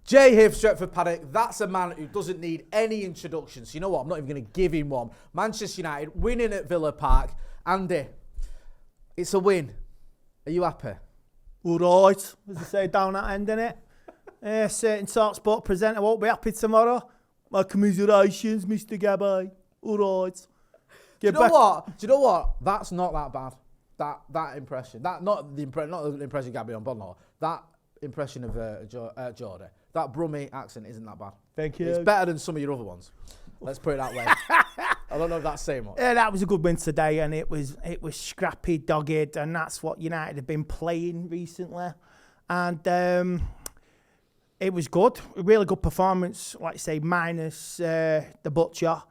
Jay here for Stretford, Paddock. That's a man who doesn't need any introduction. So you know what? I'm not even going to give him one. Manchester United winning at Villa Park. Andy, it's a win. Are you happy? All right, as they say down that end, innit? Certain TalkSport presenter won't be happy tomorrow. My commiserations, Mr. Gabby. All right. Do you know what? That's not that bad. That impression. Not the impression Gabby on Bonlaw. That impression of Jordan. That Brummie accent isn't that bad. Thank you. It's better than some of your other ones. Let's put it that way. I don't know if that's saying much. Yeah, that was a good win today, and it was scrappy, dogged, and that's what United have been playing recently. And it was good. A really good performance, like I say, minus the butcher.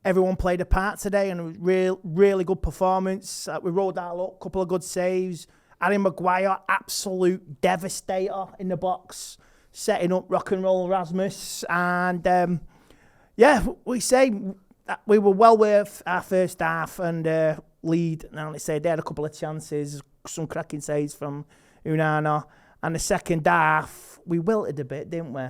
Everyone played a part today, and it was really good performance. We rolled out a couple of good saves. Maguire, absolute devastator in the box, setting up rock and roll Rasmus. And we say that we were well worth our first half and lead. Now, let's say they had a couple of chances, some cracking saves from Unana. And the second half, we wilted a bit, didn't we?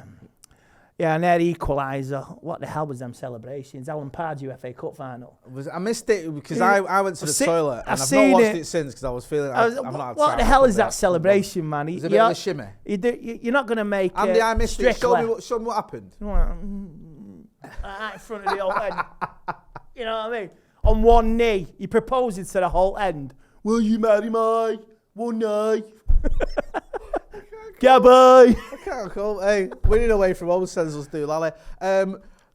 Yeah, and their equaliser. What the hell was them celebrations? Alan Pardew FA Cup final. I missed it because I went to the toilet and I've not watched it since because I was feeling. What the hell is that celebration, man? It was a bit of a shimmy. You're not going to make. Andy, I missed it. Show me what happened. Right in front of the whole end. You know what I mean? On one knee, you're proposing to the whole end. Will you marry me one night? Gabby! I can't call. Hey, winning away from home sends us do, Lally.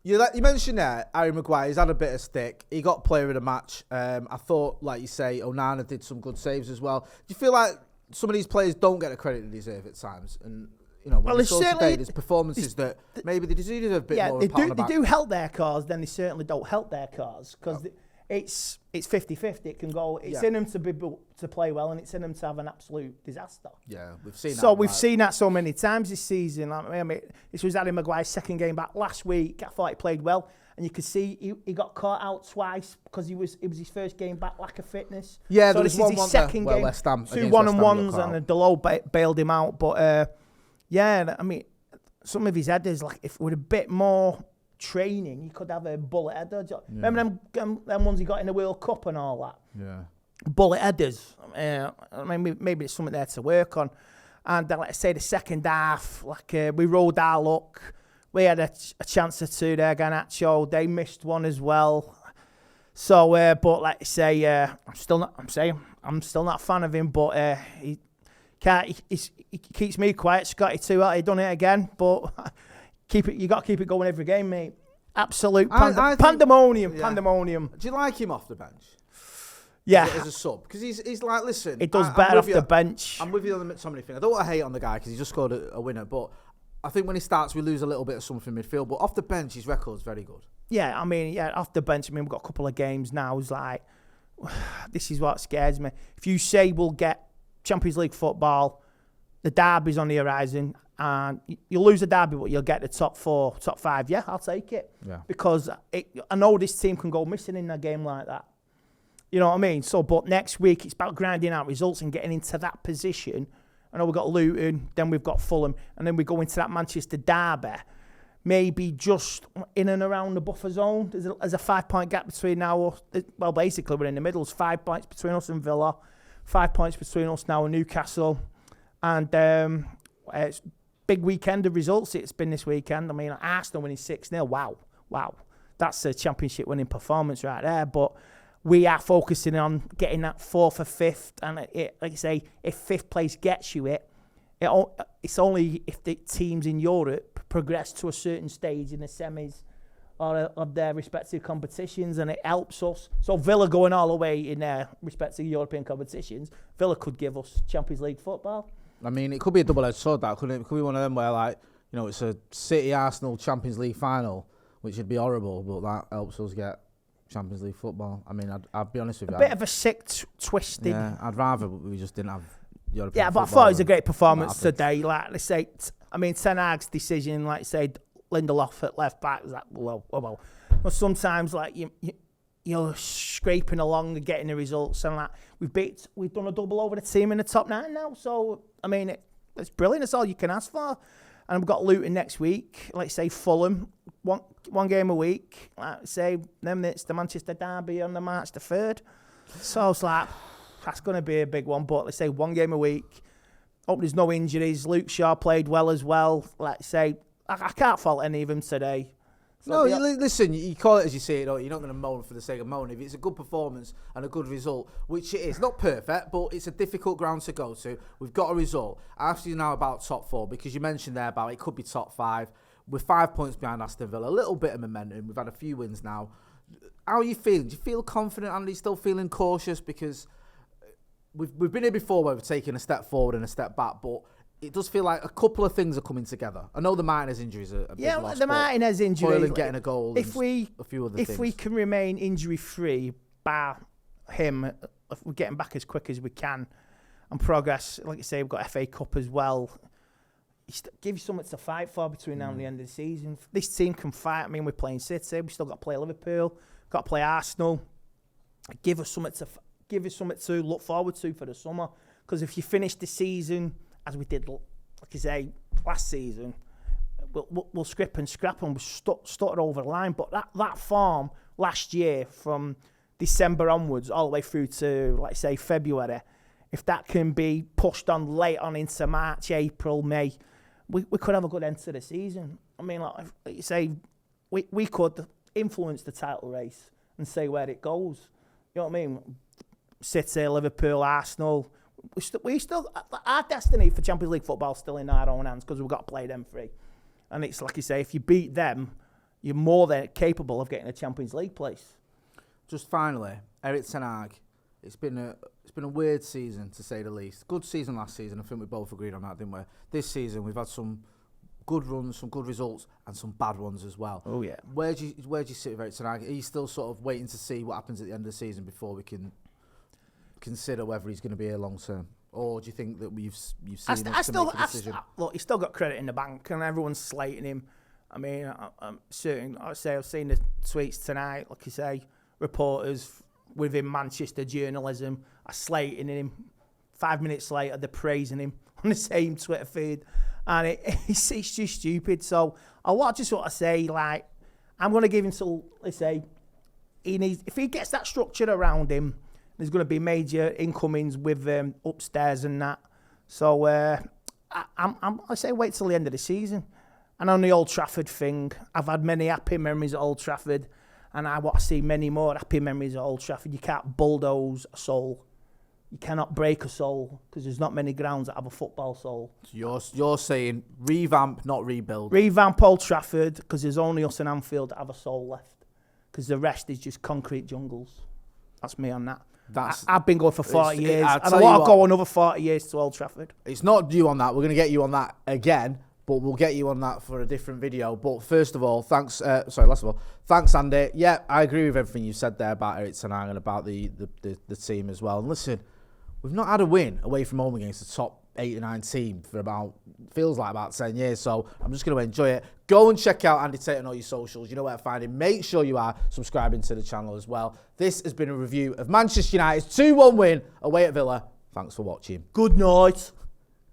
You mentioned there, Harry Maguire, he's had a bit of stick. He got player of the match. I thought, like you say, Onana did some good saves as well. Do you feel like some of these players don't get the credit they deserve at times? And, you know, when we saw today, there's performances that maybe they deserve a bit more of a pat on the back. They do help their cause, then they certainly don't help their cause. Because it's 50-50. It can go. It's in them to play well, and it's in them to have an absolute disaster. Yeah, we've seen that. So we've seen that so many times this season. I mean, this was Harry Maguire's second game back last week. I thought he played well, and you could see he got caught out twice because it was his first game back, lack of fitness. Yeah, so there was this is his second game. West Ham, 2 1-on-1s, and Delo bailed him out. But I mean, some of his headers, like if with a bit more training, you could have a bullet header. Remember them ones he got in the World Cup and all that? Yeah. Bullet headers. I mean, maybe it's something there to work on. And like I say, the second half, we rolled our luck. We had a chance or two there, Garnacho. They missed one as well. So, but like I say, I'm still not a fan of him. But he keeps me quiet. Scotty too. He done it again, but. You got to keep it going every game, mate. Absolute pandemonium. Do you like him off the bench? Yeah. As a sub? Because he's like, listen. He does better off the bench. I'm with you on the Mctominay thing. I don't want to hate on the guy because he just scored a winner, but I think when he starts, we lose a little bit of something in midfield. But off the bench, his record's very good. Yeah, I mean, off the bench, we've got a couple of games now. It's like, this is what scares me. If you say we'll get Champions League football, the derby's on the horizon, and you'll lose the derby, but you'll get the top 4, top 5. Yeah, I'll take it. Yeah. Because I know this team can go missing in a game like that. You know what I mean? So, but next week, it's about grinding out results and getting into that position. I know we've got Luton, then we've got Fulham, and then we go into that Manchester derby. Maybe just in and around the buffer zone. There's a 5-point gap between now. Well, basically, we're in the middle. There's 5 points between us and Villa. 5 points between us now and Newcastle. And it's big weekend of results it's been this weekend. I mean, Aston winning 6-0. Wow. That's a championship winning performance right there. But we are focusing on getting that 4th or 5th. And like I say, if 5th place gets you it's only if the teams in Europe progress to a certain stage in the semis or of their respective competitions, and it helps us. So Villa going all the way in their respective European competitions, Villa could give us Champions League football. I mean, it could be a double-edged sword, that, couldn't it? It could be one of them where, like, you know, it's a City-Arsenal Champions League final, which would be horrible, but that helps us get Champions League football. I mean, I'd be honest with you. A bit of a sick twisting. Yeah, I'd rather we just didn't have European football. Yeah, but I thought it was a great performance today. Like, let's say, Ten Hag's decision, like, say, Lindelof at left-back, was like, well. But sometimes, like, you're scraping along and getting the results, and like we've done a double over the team in the top 9 now. So I mean, it's brilliant. It's all you can ask for. And we've got Luton next week. Let's say Fulham, one game a week. Let's say then it's the Manchester derby on the March the 3rd. So it's like, that's going to be a big one. But let's say one game a week. Hope there's no injuries. Luke Shaw played well as well. Let's say, I can't fault any of them today. No, listen, you call it as you see it, you're not going to moan for the sake of moaning. If it's a good performance and a good result, which it is, not perfect, but it's a difficult ground to go to, we've got a result. I asked you now about top 4, because you mentioned there about it could be top 5. We're 5 points behind Aston Villa, a little bit of momentum. We've had a few wins now. How are you feeling? Do you feel confident, Andy? Still feeling cautious? Because we've been here before where we've taken a step forward and a step back, but it does feel like a couple of things are coming together. I know the Martinez injuries are a big loss. The Martinez injury. Hoyland getting a goal. A few other things. If we can remain injury free, bar him, if we're getting back as quick as we can, and progress, like you say, we've got FA Cup as well. Give you something to fight for between now and the end of the season. This team can fight. I mean, we're playing City. We still got to play Liverpool. Got to play Arsenal. Give us something to look forward to for the summer. Because if you finish the season as we did, like I say, last season, we'll scrip and scrap and we'll stutter over the line. But that form last year, from December onwards, all the way through to, like say, February, if that can be pushed on late on into March, April, May, we could have a good end to the season. I mean, like you say, we could influence the title race and say where it goes. You know what I mean? City, Liverpool, Arsenal. We still our destiny for Champions League football is still in our own hands, because we've got to play them three. And it's like you say, if you beat them, you're more than capable of getting a Champions League place. Just finally, Erik ten Hag. It's been a weird season, to say the least. Good season last season. I think we both agreed on that, didn't we? This season we've had some good runs, some good results, and some bad ones as well. Oh yeah. Where do you sit with Erik ten Hag? Are you still sort of waiting to see what happens at the end of the season before we can consider whether he's going to be here long term, or do you think that you've seen him to make a decision? Look, he's still got credit in the bank, and everyone's slating him. I mean, I'm certain. I've seen the tweets tonight. Like you say, reporters within Manchester journalism are slating him. 5 minutes later, they're praising him on the same Twitter feed, and it's just stupid. So I just want to say, like, I'm going to give him till, let's say, if he gets that structure around him, there's going to be major incomings with upstairs and that. So I say wait till the end of the season. And on the Old Trafford thing, I've had many happy memories at Old Trafford, and I want to see many more happy memories at Old Trafford. You can't bulldoze a soul. You cannot break a soul, because there's not many grounds that have a football soul. So you're saying revamp, not rebuild. Revamp Old Trafford, because there's only us in Anfield that have a soul left, because the rest is just concrete jungles. That's me on that. I've been going for 40 years, and I want to go another 40 years to Old Trafford. It's not you on that. We're going to get you on that again, but we'll get you on that for a different video. But first of all, thanks. Last of all, thanks, Andy. Yeah, I agree with everything you said there about Erik ten Hag and about the team as well. And listen, we've not had a win away from home against the top 8 or 9 team for feels like about 10 years. So I'm just going to enjoy it. Go and check out Andy Tate on all your socials. You know where to find him. Make sure you are subscribing to the channel as well. This has been a review of Manchester United's 2-1 win away at Villa. Thanks for watching. Good night.